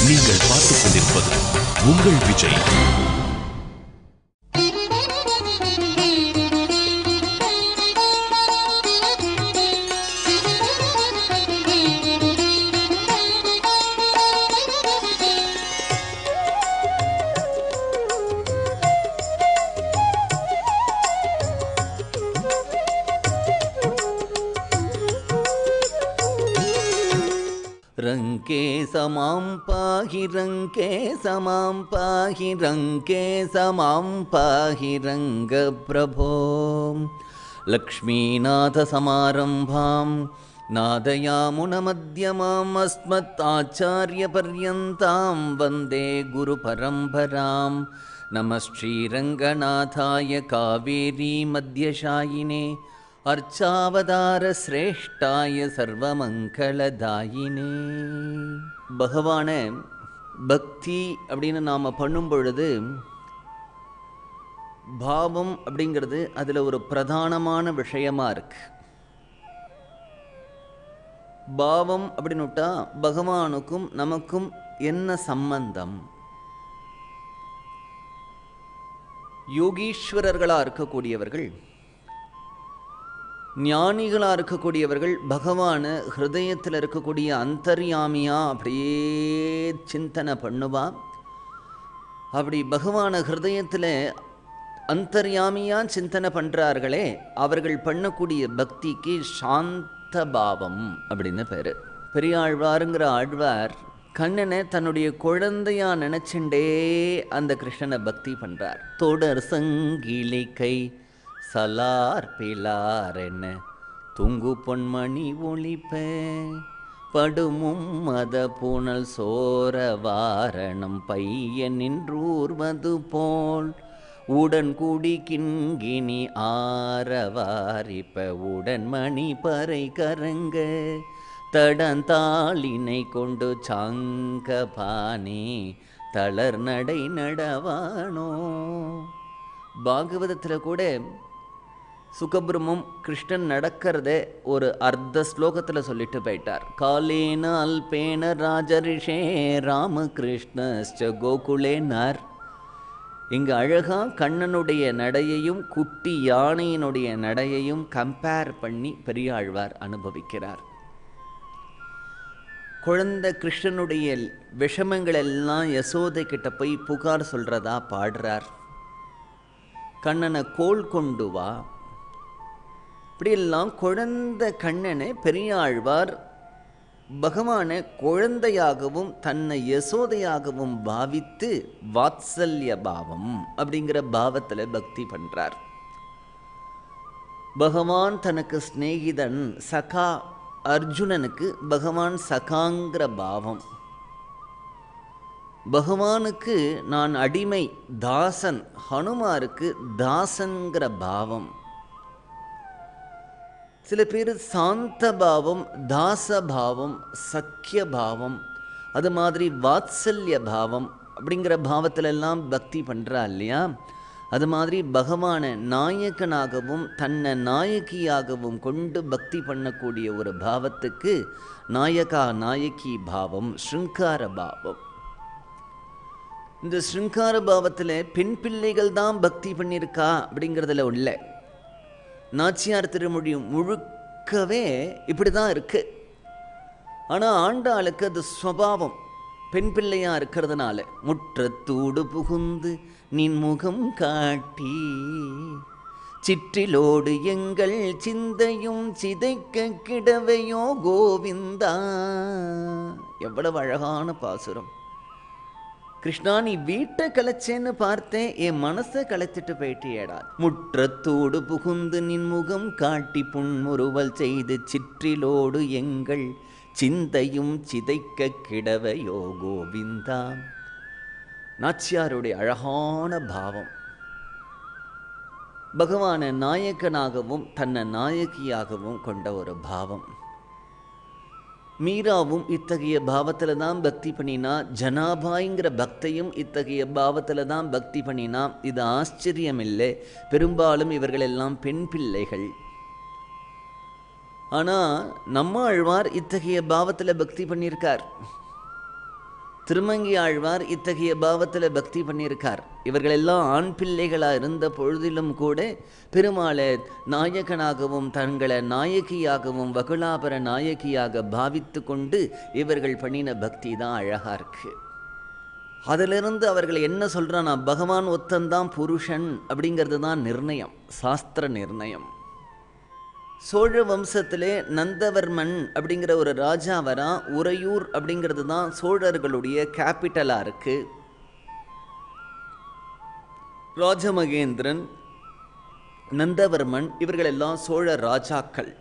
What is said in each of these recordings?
நீங்கள் பார்த்துக் கொண்டிருப்பது உங்கள் விஜய். रंके समां पाहि रंके समां पाहि रंके समां पाहि रंगप्रभो लक्ष्मीनाथ समारंभां नादयामुनमध्यमाम् अस्मत्आचार्यपर्यन्तां वन्दे गुरुपरम्परां. नमः श्रीरङ्गनाथाय कावेरी मध्यशायिने அர்ச்சாவதார சிரேஷ்டாய சர்வமங்களதாயினே. பகவான பக்தி அப்படின்னு நாம் பண்ணும் பொழுது பாவம் அப்படிங்கிறது அதில் ஒரு பிரதானமான விஷயமா இருக்கு. பாவம் அப்படின்னுட்டா பகவானுக்கும் நமக்கும் என்ன சம்பந்தம்? யோகீஸ்வரர்களாக இருக்கக்கூடியவர்கள், ஞானிகளாக இருக்கக்கூடியவர்கள் பகவான ஹிருதயத்தில் இருக்கக்கூடிய அந்தர்யாமியாக அப்படியே சிந்தனை பண்ணுவா. அப்படி பகவான ஹிருதயத்தில் அந்தர்யாமியாக சிந்தனை பண்ணுறார்களே, அவர்கள் பண்ணக்கூடிய பக்திக்கு சாந்த பாவம் அப்படின்னு பேர். பெரியாழ்வாருங்கிற ஆழ்வார் கண்ணனை தன்னுடைய குழந்தையா நினச்சிண்டே அந்த கிருஷ்ணனை பக்தி பண்ணுறார். தொடர் சங்கிலி கை சலார் பிலாரென துங்கு பொன்மணி ஒளிப்ப படுமும் மத புனல் சோர வாரணம் பையன் நின்றூர்வது போல் உடன் கூடி கிண்கிணி ஆரவாரிப்ப உடன் மணி பறை கரங்க தடந்தாளினை கொண்டு சாங்க பானே தளர் நடை நடவானோ. பாகவதத்தில் கூட சுகபிரமும் கிருஷ்ணன் நடக்கிறதே ஒரு அர்த்த ஸ்லோகத்தில் சொல்லிட்டு போயிட்டார். காலேன அல்பேன ராஜரிஷே ராமகிருஷ்ணஸ்ச கோகுலேனார். இங்கு அழகாக கண்ணனுடைய நடையையும் குட்டி யானையினுடைய நடையையும் கம்பேர் பண்ணி பெரியாழ்வார் அனுபவிக்கிறார். குழந்தை கிருஷ்ணனுடைய விஷமங்கள் எல்லாம் யசோதை கிட்ட போய் புகார் சொல்கிறதா பாடுறார். கண்ணனை கோல் கொண்டு வா, இப்படியெல்லாம் குழந்தை கண்ணனை பெரியாழ்வார் பகவானை குழந்தையாகவும் தன்னை யசோதையாகவும் பாவித்து வாத்சல்ய பாவம் அப்படிங்கிற பாவத்தில் பக்தி பண்ணுறார். பகவான் தனக்கு ஸ்நேகிதன் சகா அர்ஜுனனுக்கு பகவான் சகாங்கிற பாவம். பகவானுக்கு நான் அடிமை தாசன், ஹனுமாருக்கு தாசன்கிற பாவம். சில பேர் சாந்த பாவம், தாச பாவம், சக்கிய பாவம், அது மாதிரி வாத்சல்ய பாவம் அப்படிங்கிற பாவத்திலெல்லாம் பக்தி பண்ணுறா இல்லையா? அது மாதிரி பகவானை நாயகனாகவும் தன்னை நாயகியாகவும் கொண்டு பக்தி பண்ணக்கூடிய ஒரு பாவத்துக்கு நாயகா நாயகி பாவம், ஸ்ருங்கார பாவம். இந்த ஸ்ருங்கார பாவத்தில் பெண் பிள்ளைகள் தான் பக்தி பண்ணியிருக்கா அப்படிங்கிறதுல இல்லை. நாச்சியார் திருமொழி முழுக்கவே இப்படி தான் இருக்குது. ஆனால் ஆண்டாளுக்கு அது ஸ்வபாவம், பெண் பிள்ளையாக இருக்கிறதுனால முற்றத்தூடு புகுந்து நின் முகம் காட்டி சிற்றிலோடு எங்கள் சிந்தையும் சிதைக்க கிடவையோ கோவிந்தா. எவ்வளவு அழகான பாசுரம். கிருஷ்ணா, நீ வீட்டை கலைச்சேன்னு பார்த்தேன், என் மனசை கலைச்சிட்டு போயிட்டியேடா. முற்றத்தோடு புகுந்து நின் முகம் காட்டி புன்முறுவல் செய்து சிற்றிலோடு எங்கள் சிந்தையும் சிதைக்க கிடவையோ கோவிந்தா. நாச்சியாருடைய அழகான பாவம். பகவானை நாயகனாகவும் தன்னை நாயகியாகவும் கொண்ட ஒரு பாவம். மீராவும் இத்தகைய பாவத்தில் தான் பக்தி பண்ணினா, ஜனாபாய்ங்கிற பக்தையும் இத்தகைய பாவத்தில் தான் பக்தி பண்ணினா. இது ஆச்சரியமில்லை. பெரும்பாலும் இவர்கள் எல்லாம் பெண் பிள்ளைகள். ஆனால் நம்மாழ்வார் இத்தகைய பாவத்தில் பக்தி பண்ணியிருக்கார். திருமங்கி ஆழ்வார் இத்தகைய பாவத்தில் பக்தி பண்ணியிருக்கார். இவர்களெல்லாம் ஆண் பிள்ளைகளாக இருந்த பொழுதிலும் கூட பெருமாளை நாயகனாகவும் தங்களை நாயகியாகவும் வகுளாபர நாயகியாக பாவித்து கொண்டு இவர்கள் பண்ணின பக்தி தான் அழகாக இருக்குது. அதிலிருந்து அவர்கள் என்ன சொல்கிறான்னா, பகவான் ஒத்தந்தான் புருஷன் அப்படிங்கிறது தான் நிர்ணயம், சாஸ்திர நிர்ணயம். சோழ வம்சத்திலே நந்தவர்மன் அப்படிங்கிற ஒரு ராஜா வரா. உறையூர் அப்படிங்கிறது தான் சோழர்களுடைய கேபிட்டலாக இருக்குது. ராஜமகேந்திரன், நந்தவர்மன் இவர்களெல்லாம் சோழ ராஜாக்கள்.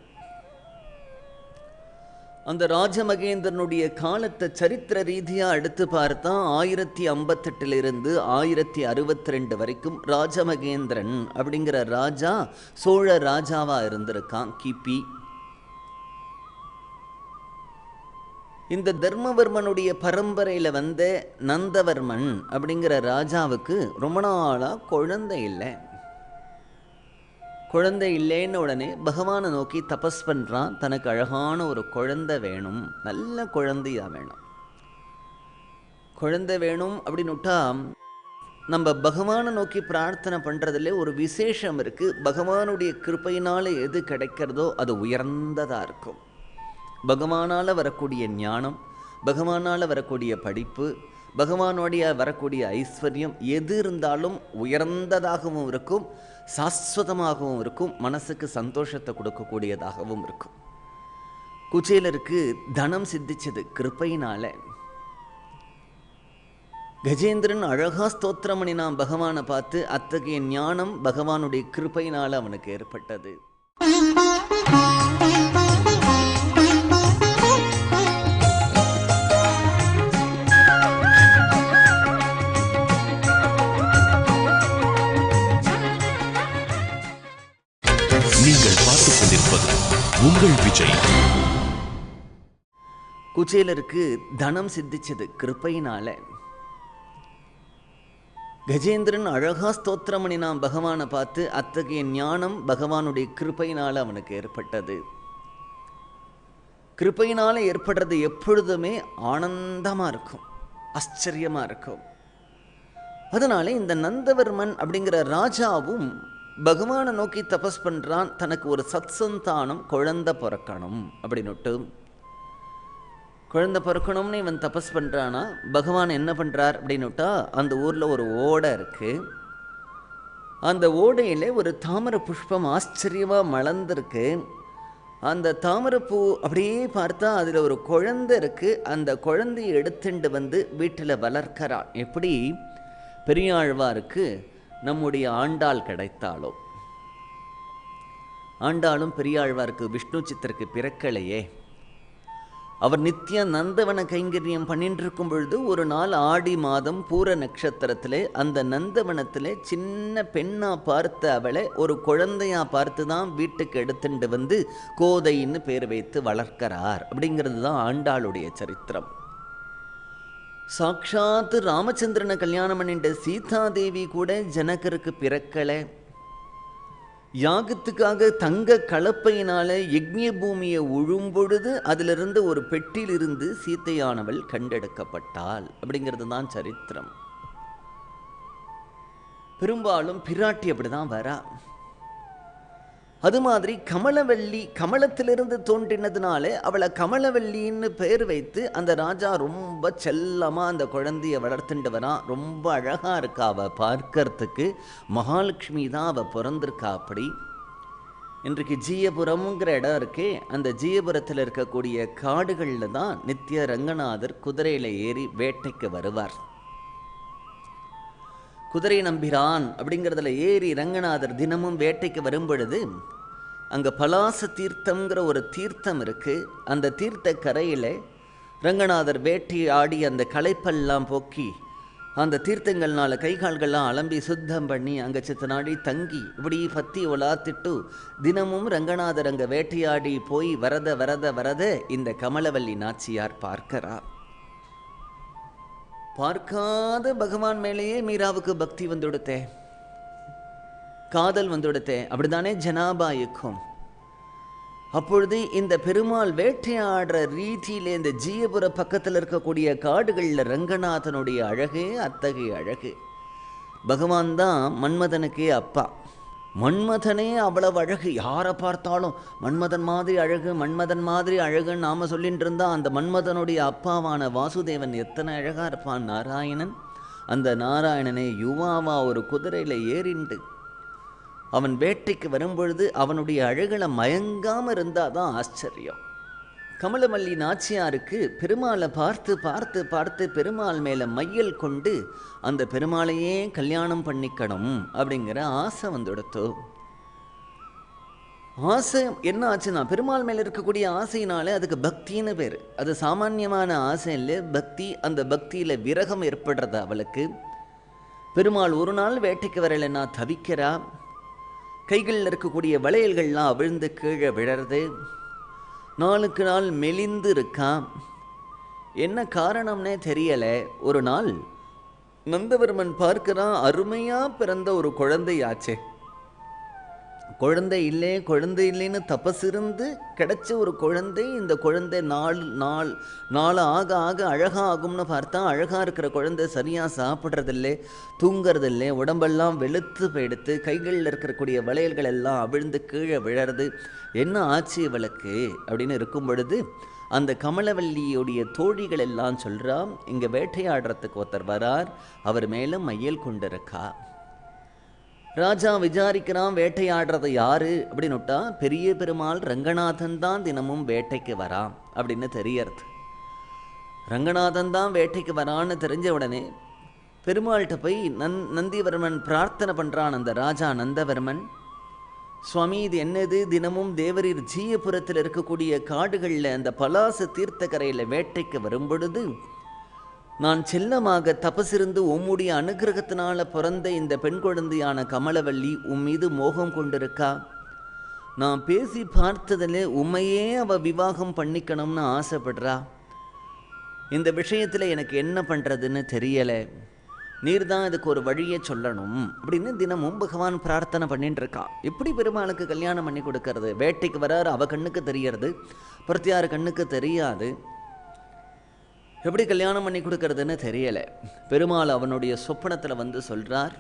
அந்த ராஜமகேந்திரனுடைய காலத்தை சரித்திர ரீதியாக எடுத்து பார்த்தா 1058 1062 வரைக்கும் ராஜமகேந்திரன் அப்படிங்கிற ராஜா சோழ ராஜாவாக இருந்திருக்கான். கிபி இந்த தர்மவர்மனுடைய பரம்பரையில் வந்த நந்தவர்மன் அப்படிங்கிற ராஜாவுக்கு ரொம்ப நாளாக குழந்தை இல்லை. குழந்தை இல்லைன்னு உடனே பகவானை நோக்கி தபஸ் பண்ணுறான். தனக்கு அழகான ஒரு குழந்தை வேணும், நல்ல குழந்தையாக வேணும். குழந்தை வேணும் அப்படின்னுட்டா நம்ம பகவானை நோக்கி பிரார்த்தனை பண்ணுறதுல ஒரு விசேஷம் இருக்குது. பகவானுடைய கிருபையினால் எது கிடைக்கிறதோ அது உயர்ந்ததாக இருக்கும். பகவானால் வரக்கூடிய ஞானம், பகவானால் வரக்கூடிய படிப்பு, பகவானுடைய வரக்கூடிய ஐஸ்வர்யம் எது இருந்தாலும் உயர்ந்ததாகவும் இருக்கும், சாஸ்வதமாகவும் இருக்கும், மனசுக்கு சந்தோஷத்தை கொடுக்கக்கூடியதாகவும் இருக்கும். குச்சேலருக்கு தனம் சித்திச்சது கிருப்பையினால. கஜேந்திரன் அழகா ஸ்தோத்திரம் பண்ணினான் பகவானை பார்த்து. அத்தகைய ஞானம் பகவானுடைய கிருப்பையினால அவனுக்கு ஏற்பட்டது. நீங்கள் பார்த்துக் கொண்டிருப்பது உங்கள் விஜய். குச்சேலருக்கு தனம் சித்திச்சது கிருப்பையினால. கஜேந்திரன் அழகா ஸ்தோத்திரம் பண்ணினான் பகவானை பார்த்து. அத்தகைய ஞானம் பகவானுடைய கிருப்பையினால அவனுக்கு ஏற்பட்டது. கிருப்பையினால ஏற்படுறது எப்பொழுதுமே ஆனந்தமா இருக்கும், ஆச்சரியமா இருக்கும். அதனால இந்த நந்தவர்மன் அப்படிங்கிற ராஜாவும் பகவானை நோக்கி தபஸ் பண்ணுறான். தனக்கு ஒரு சத்சந்தானம் குழந்தை பிறக்கணும் அப்படின்னுட்டு. குழந்தை பிறக்கணும்னு இவன் தபஸ் பண்ணுறானா. பகவான் என்ன பண்ணுறார் அப்படின்னுட்டா, அந்த ஊரில் ஒரு ஓடை இருக்குது. அந்த ஓடையில் ஒரு தாமரை புஷ்பம் ஆச்சரியமாக மலர்ந்துருக்கு. அந்த தாமரைப்பூ அப்படியே பார்த்தா அதில் ஒரு குழந்தை இருக்குது. அந்த குழந்தையை எடுத்துட்டு வந்து வீட்டில் வளர்க்கிறான். எப்படி பெரியாழ்வாருக்கு நம்முடைய ஆண்டாள் கிடைத்தாலோ. ஆண்டாளும் பெரியாழ்வாருக்கு விஷ்ணு சித்தருக்கு பிறக்கலையே. அவர் நித்திய நந்தவன கைங்கரியம் பண்ணிட்டு இருக்கும் பொழுது ஒரு நாள் ஆடி மாதம் பூர நட்சத்திரத்தில் அந்த நந்தவனத்தில் சின்ன பெண்ணா பார்த்த அவளை ஒரு குழந்தையா பார்த்து தான் வீட்டுக்கு எடுத்துட்டு வந்து கோதைன்னு பேர் வைத்து வளர்க்கிறார். அப்படிங்கிறது தான் ஆண்டாளுடைய சரித்திரம். சாக்ஷாத்து ராமச்சந்திரனை கல்யாணம் பண்ணிட்ட சீதாதேவி கூட ஜனகருக்கு பிறக்கலை. யாகத்துக்காக தங்க கலப்பையினால யக்ஞ பூமியை உழும்பொழுது அதிலிருந்து ஒரு பெட்டியிலிருந்து சீத்தையானவள் கண்டெடுக்கப்பட்டாள். அப்படிங்கிறது தான் சரித்திரம். பெரும்பாலும் பிராட்டி அப்படிதான் வரா. அது மாதிரி கமலவல்லி கமலத்திலிருந்து தோன்றினதுனால அவளை கமலவல்லின்னு பெயர் வைத்து அந்த ராஜா ரொம்ப செல்லமாக அந்த குழந்தைய வளர்த்துட்டு வரான். ரொம்ப அழகாக இருக்கா அவள் பார்க்கறதுக்கு. மகாலட்சுமி தான் அவள் பிறந்திருக்கா. அப்படி இன்றைக்கு ஜீயபுரம்ங்கிற இடம் இருக்கே, அந்த ஜீயபுரத்தில் இருக்கக்கூடிய காடுகளில் தான் நித்திய ரங்கநாதர் குதிரையில் ஏறி வேட்டைக்கு வருவார். குதிரை நம்பிரான் அப்படிங்கிறதுல ஏறி ரங்கநாதர் தினமும் வேட்டைக்கு வரும் பொழுது அங்கே பலாச தீர்த்தம்ங்கிற ஒரு தீர்த்தம் இருக்குது. அந்த தீர்த்த கரையில் ரங்கநாதர் வேட்டை ஆடி அந்த களைப்பெல்லாம் போக்கி அந்த தீர்த்தங்கள்னால கைகால்கள்லாம் அலம்பி சுத்தம் பண்ணி அங்கே சித்த நாடி தங்கி இப்படி பத்தி உலாத்திட்டு தினமும் ரங்கநாதர் அங்கே வேட்டையாடி போய் வரத வரத வரத இந்த கமலவல்லி நாச்சியார் பார்க்கிறா. பார்க்காத பகவான் மேலேயே மீராவுக்கு பக்தி வந்துடுத்தே, காதல் வந்துடுத்தே. அப்படித்தானே ஜனாபாய்க்கும். அப்பொழுது இந்த பெருமாள் வேட்டையாடுற ரீதியிலே இந்த ஜீயபுர பக்கத்தில் இருக்கக்கூடிய காடுகளில் ரங்கநாதனுடைய அழகே அத்தகைய அழகு. பகவான் தான் மன்மதனுக்கே அப்பா. மன்மதனே அவ்வளவு அழகு, யாரை பார்த்தாலும் மன்மதன் மாதிரி அழகு, மன்மதன் மாதிரி அழகுன்னு நாம் சொல்லிட்டு இருந்தால் அந்த மன்மதனுடைய அப்பாவான வாசுதேவன் எத்தனை அழகாக இருப்பான் நாராயணன். அந்த நாராயணனே யுவாவா ஒரு குதிரையில் ஏறிண்டு அவன் வேட்டைக்கு வரும்பொழுது அவனுடைய அழகில் மயங்காமல் இருந்தால் தான் ஆச்சரியம். கமலவல்லி நாச்சியாருக்கு பெருமாளை பார்த்து பார்த்து பார்த்து பெருமாள் மேலே மையல் கொண்டு அந்த பெருமாளையே கல்யாணம் பண்ணிக்கணும் அப்படிங்கிற ஆசை வந்துடுத்தோ. ஆசை என்ன ஆச்சுன்னா, பெருமாள் மேலே இருக்கக்கூடிய ஆசையினாலே அதுக்கு பக்தின்னு பேர். அது சாமான்யமான ஆசை இல்லை, பக்தி. அந்த பக்தியில் விரகம் ஏற்படுறது அவளுக்கு. பெருமாள் ஒரு நாள் வேட்டைக்கு வரலைன்னா தவிக்கிறா. கைகளில் இருக்கக்கூடிய வளையல்கள்லாம் அவிழ்ந்து கீழே விழறது. நாளுக்கு நாள் மெலிந்து இருக்கான். என்ன காரணம்னே தெரியலை. ஒரு நாள் நந்தவர்மன் பார்க்கிறான், அருமையாக பிறந்த ஒரு குழந்தையாச்சே, குழந்தை இல்லைன்னு தபஸ் இருந்து கிடைச்ச ஒரு குழந்தை. இந்த குழந்தை நாள் ஆக ஆக அழகாக ஆகும்னு பார்த்தா அழகாக இருக்கிற குழந்தை சரியாக சாப்பிட்றதில்லை, தூங்கிறதில்லை, உடம்பெல்லாம் வெளுத்து போயிடுத்து, கைகளில் இருக்கக்கூடிய வளையல்கள் எல்லாம் அவிழ்ந்து கீழே விழறது. என்ன ஆச்சு இவளுக்கு அப்படின்னு இருக்கும் பொழுது அந்த கமலவல்லியுடைய தோழிகள் எல்லாம் சொல்கிறா, இங்கே வேட்டையாடுறதுக்கு ஒருத்தர் வரார், அவர் மேலே மையல் கொண்டிருக்கா. ராஜா விசாரிக்கிறான், வேட்டையாடுறது யாரு அப்படின்னுட்டா பெரிய பெருமாள் ரங்கநாதன் தான் தினமும் வேட்டைக்கு வரான் அப்படின்னு தெரியறது. ரங்கநாதன் தான் வேட்டைக்கு வரான்னு தெரிஞ்ச உடனே பெருமாள்கிட்ட போய் நந்திவர்மன் பிரார்த்தனை பண்ணுறான். அந்த ராஜா நந்தவர்மன், சுவாமி இது என்னது, தினமும் தேவரீர் ஜீயபுரத்தில் இருக்கக்கூடிய காடுகளில் அந்த பலாச தீர்த்தக்கரையில் வேட்டைக்கு வரும்பொழுது நான் செல்லமாக தபசிருந்து உம்முடைய அனுகிரகத்தினால பிறந்த இந்த பெண் குழந்தையான கமலவல்லி உம் மீது மோகம் கொண்டிருக்கா. நான் பேசி பார்த்ததில் உம்மையே அவள் விவாகம் பண்ணிக்கணும்னு ஆசைப்படுறா. இந்த விஷயத்தில் எனக்கு என்ன பண்ணுறதுன்னு தெரியலை, நீர் தான் இதுக்கு ஒரு வழியை சொல்லணும் அப்படின்னு தினமும் பகவான் பிரார்த்தனை பண்ணிட்டு இருக்கான். எப்படி பெருமாளுக்கு கல்யாணம் பண்ணி கொடுக்கறது? வேட்டைக்கு வராரு, அவள் கண்ணுக்கு தெரியறது, பிரத்தியார் கண்ணுக்கு தெரியாது. எப்படி கல்யாணம் பண்ணி கொடுக்கறதுன்னு தெரியலை. பெருமாள் அவனுடைய சொப்பனத்தில் வந்து சொல்கிறார்,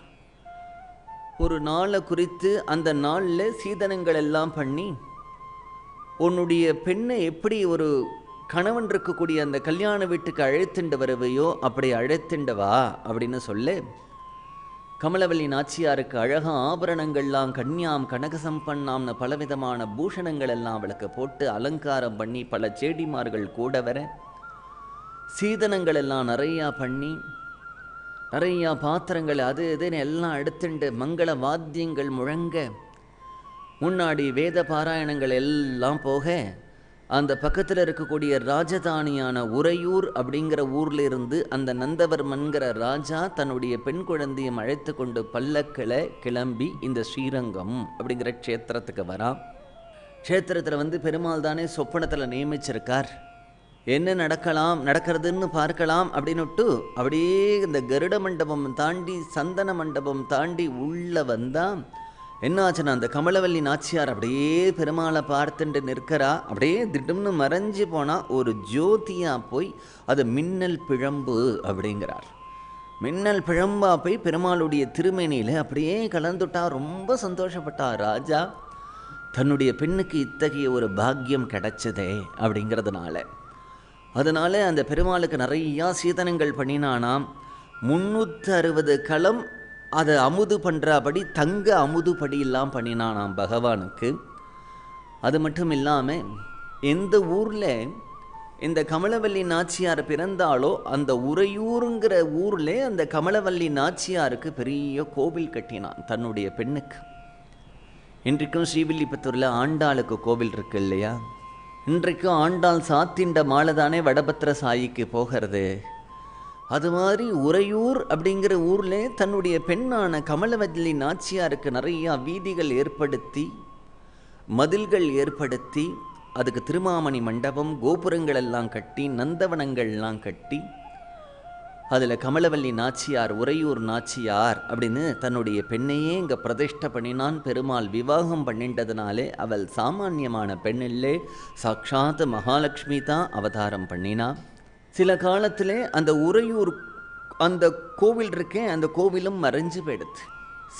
ஒரு நாளை குறித்து அந்த நாளில் சீதனங்கள் எல்லாம் பண்ணி உன்னுடைய பெண்ணை எப்படி ஒரு கணவன் இருக்கக்கூடிய அந்த கல்யாண வீட்டுக்கு அழைத்துண்டு வருவையோ அப்படி அழைத்துண்டு வா அப்படின்னு சொல்ல கமலவல்லி நாச்சியாருக்கு அழகாக ஆபரணங்கள்லாம் கன்யாம் கனகசம்பன்னாம்னு பலவிதமான பூஷணங்கள் எல்லாம் அவளுக்கு போட்டு அலங்காரம் பண்ணி பல செடிமார்கள் கூட வர சீதனங்கள் எல்லாம் நிறையா பண்ணி நிறையா பாத்திரங்கள் அது இதுன்னு எல்லாம் எடுத்துண்டு மங்கள வாத்தியங்கள் முழங்க முன்னாடி வேத பாராயணங்கள் எல்லாம் போக அந்த பக்கத்தில் இருக்கக்கூடிய ராஜதானியான உறையூர் அப்படிங்கிற ஊரில் இருந்து அந்த நந்தவர்மன்கிற ராஜா தன்னுடைய பெண் குழந்தையும் அழைத்து கொண்டு பல்லக்கில் கிளம்பி இந்த ஸ்ரீரங்கம் அப்படிங்கிற க்ஷேத்திரத்துக்கு வரான். க்ஷேத்திரத்தில் வந்து பெருமாள் தானே சொப்பனத்தில் நியமிச்சிருக்கார், என்ன நடக்கிறதுன்னு பார்க்கலாம் அப்படின்னுட்டு அப்படியே இந்த கருட மண்டபம் தாண்டி சந்தன மண்டபம் தாண்டி உள்ளே வந்தால் என்னாச்சுன்னா அந்த கமலவல்லி நாச்சியார் அப்படியே பெருமாளை பார்த்துட்டு நிற்கிறா. அப்படியே திடம்னு மறைஞ்சு போனால் ஒரு ஜோதியாக போய் அது மின்னல் பிழம்பு அப்படிங்கிறார். மின்னல் பிழம்பா போய் பெருமாளுடைய திருமேனியில் அப்படியே கலந்துட்டா. ரொம்ப சந்தோஷப்பட்டா ராஜா, தன்னுடைய பெண்ணுக்கு இத்தகைய ஒரு பாக்கியம் கிடைச்சதே அப்படிங்கிறதுனால. அதனால் அந்த பெருமாளுக்கு நிறையா சீதனங்கள் பண்ணினானாம். 360 களம் அதை அமுது பண்ணுறபடி தங்க அமுது படியெல்லாம் பண்ணினானாம் பகவானுக்கு. அது மட்டும் இல்லாமல் எந்த ஊரில் இந்த கமலவல்லி நாச்சியார் பிறந்தாலோ அந்த உறையூருங்கிற ஊரில் அந்த கமலவல்லி நாச்சியாருக்கு பெரிய கோவில் கட்டினான் தன்னுடைய பெண்ணுக்கு. இன்றைக்கும் ஸ்ரீவில்லிபுத்தூரில் ஆண்டாளுக்கு கோவில் இருக்கு இல்லையா? இன்றைக்கும் ஆண்டாள் சாத்திண்ட மாலை தானே வடபத்திர சாயிக்கு போகிறது. அது மாதிரி உறையூர் அப்படிங்கிற ஊரில் தன்னுடைய பெண்ணான கமலவல்லி நாச்சியாருக்கு நிறையா வீதிகள் ஏற்படுத்தி மதில்கள் ஏற்படுத்தி அதுக்கு திருமாமணி மண்டபம் கோபுரங்கள் எல்லாம் கட்டி நந்தவனங்கள்லாம் கட்டி அதில் கமலவல்லி நாச்சியார், உறையூர் நாச்சியார் அப்படின்னு தன்னுடைய பெண்ணையே இங்கே பிரதிஷ்டை பண்ணினான் பெருமாள். விவாகம் பண்ணின்றதுனாலே அவள் சாமானியமான பெண் இல்லை, சாட்சாத் மகாலட்சுமி தான் அவதாரம் பண்ணினா. சில காலத்திலே அந்த உறையூர் அந்த கோவில் இருக்கேன், அந்த கோவிலும் மறைஞ்சு போயிடுது.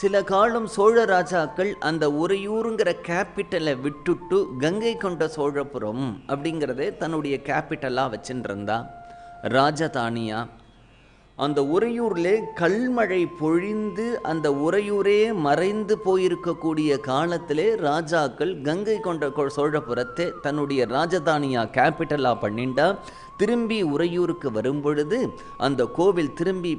சில காலம் சோழ ராஜாக்கள் அந்த உறையூருங்கிற கேபிட்டலை விட்டுட்டு கங்கை கொண்ட சோழபுரம் அப்படிங்கிறதே தன்னுடைய கேபிட்டலாக வச்சுருந்தா, ராஜதானியா. அந்த உறையூரில் கல்மழை பொழிந்து அந்த உறையூரே மறைந்து போயிருக்கக்கூடிய காலத்திலே ராஜாக்கள் கங்கை கொண்ட சோழபுரத்தை தன்னுடைய ராஜதானியா கேபிட்டலாக பண்ணிண்டா. திரும்பி உறையூருக்கு வரும்பொழுது அந்த கோவில் திரும்பி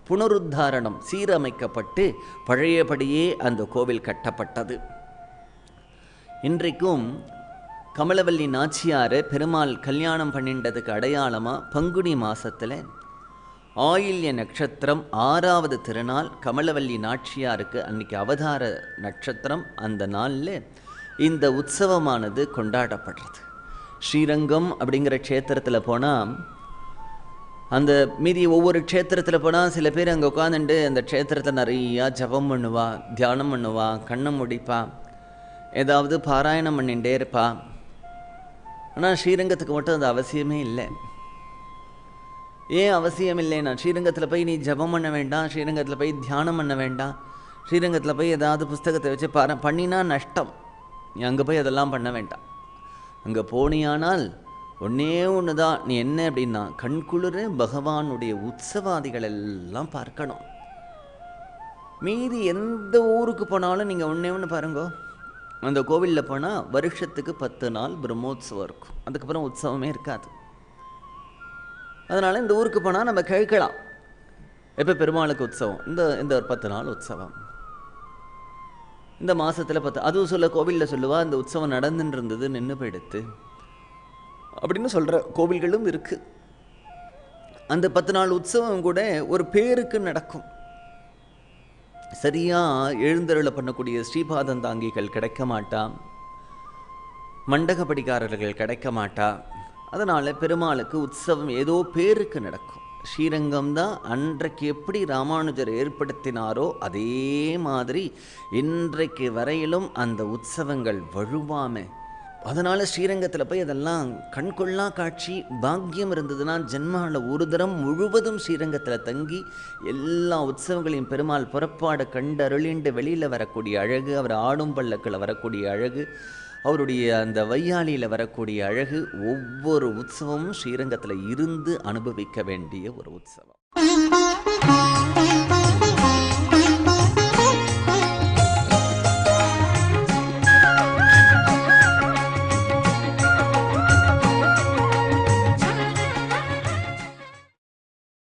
புனருத்தாரணம் சீரமைக்கப்பட்டு பழையபடியே அந்த கோவில் கட்டப்பட்டது. இன்றைக்கும் கமலவல்லி நாச்சியாரை பெருமாள் கல்யாணம் பண்ணின்றதுக்கு அடையாளமாக பங்குனி மாதத்தில் ஆயில்ய நட்சத்திரம் 6வது திருநாள் கமலவல்லி நாச்சியாருக்கு அன்றைக்கி அவதார நட்சத்திரம். அந்த நாளில் இந்த உற்சவமானது கொண்டாடப்படுறது. ஸ்ரீரங்கம் அப்படிங்கிற க்ஷேத்திரத்தில் போனால், அந்த மீதி ஒவ்வொரு க்ஷேத்திரத்தில் போனால் சில பேர் அங்கே உட்காந்துட்டு அந்த க்ஷேத்திரத்தில் நிறையா ஜபம் பண்ணுவா, தியானம் பண்ணுவா, கண்ணை முடிப்பா, ஏதாவது பாராயணம் பண்ணிகிட்டே இருப்பா. ஆனால் ஸ்ரீரங்கத்துக்கு மட்டும் அது அவசியமே இல்லை. ஏன் அவசியம் இல்லைன்னா, ஸ்ரீரங்கத்தில் போய் நீ ஜபம் பண்ண வேண்டாம், ஸ்ரீரங்கத்தில் போய் தியானம் பண்ண வேண்டாம், ஸ்ரீரங்கத்தில் போய் ஏதாவது புஸ்தகத்தை வச்சு பண்ணினா நஷ்டம். நீ அங்கே போய் அதெல்லாம் பண்ண வேண்டாம். அங்கே போனியானால் ஒன்றே ஒன்று தான், நீ என்ன அப்படின்னா கண்குளிர பகவானுடைய உற்சவாதிகள் எல்லாம் பார்க்கணும். மீதி எந்த ஊருக்கு போனாலும் நீங்கள் ஒன்றே ஒன்று பாருங்கோ, அந்த கோவிலில் போனால் வருஷத்துக்கு 10 நாள் பிரம்மோத்சவம் இருக்கும், அதுக்கப்புறம் உற்சவமே இருக்காது. அதனால் இந்த ஊருக்கு போனால் நம்ம கேட்கலாம், எப்போ பெருமாளுக்கு உற்சவம், இந்த ஒரு 10 நாள் உற்சவம், இந்த மாதத்தில் 10. அதுவும் சொல்ல கோவிலில் சொல்லுவா இந்த உற்சவம் நடந்துன்னு இருந்தது, நின்று போயிடுத்து அப்படின்னு சொல்கிற கோவில்களும் இருக்குது. அந்த 10 நாள் உற்சவம் கூட ஒரு பேருக்கு நடக்கும். சரியாக எழுந்தருளை பண்ணக்கூடிய ஸ்ரீபாதந்தாங்கிகள் கிடைக்க மாட்டா, மண்டகப்படிக்காரர்கள் கிடைக்க மாட்டா. அதனால் பெருமாளுக்கு உற்சவம் ஏதோ பேருக்கு நடக்கும். ஸ்ரீரங்கம் தான் அன்றைக்கு எப்படி ராமானுஜர் ஏற்படுத்தினாரோ அதே மாதிரி இன்றைக்கு வரையிலும் அந்த உற்சவங்கள் வழுவாமல். அதனால் ஸ்ரீரங்கத்தில் போய் அதெல்லாம் கண்கொள்ளா காட்சி பாக்கியம் இருந்ததுன்னா ஜென்மாவில் ஒரு தரம் முழுவதும் ஸ்ரீரங்கத்தில் தங்கி எல்லா உற்சவங்களையும் பெருமாள் புறப்பாடை கண்டருளிண்டு வெளியில் வரக்கூடிய அழகு, அவர் ஆடும் பல்லக்கில் வரக்கூடிய அழகு, அவருடைய அந்த வையாளியில் வரக்கூடிய அழகு, ஒவ்வொரு உற்சவமும் ஸ்ரீரங்கத்தில் இருந்து அனுபவிக்க வேண்டிய ஒரு உற்சவம்.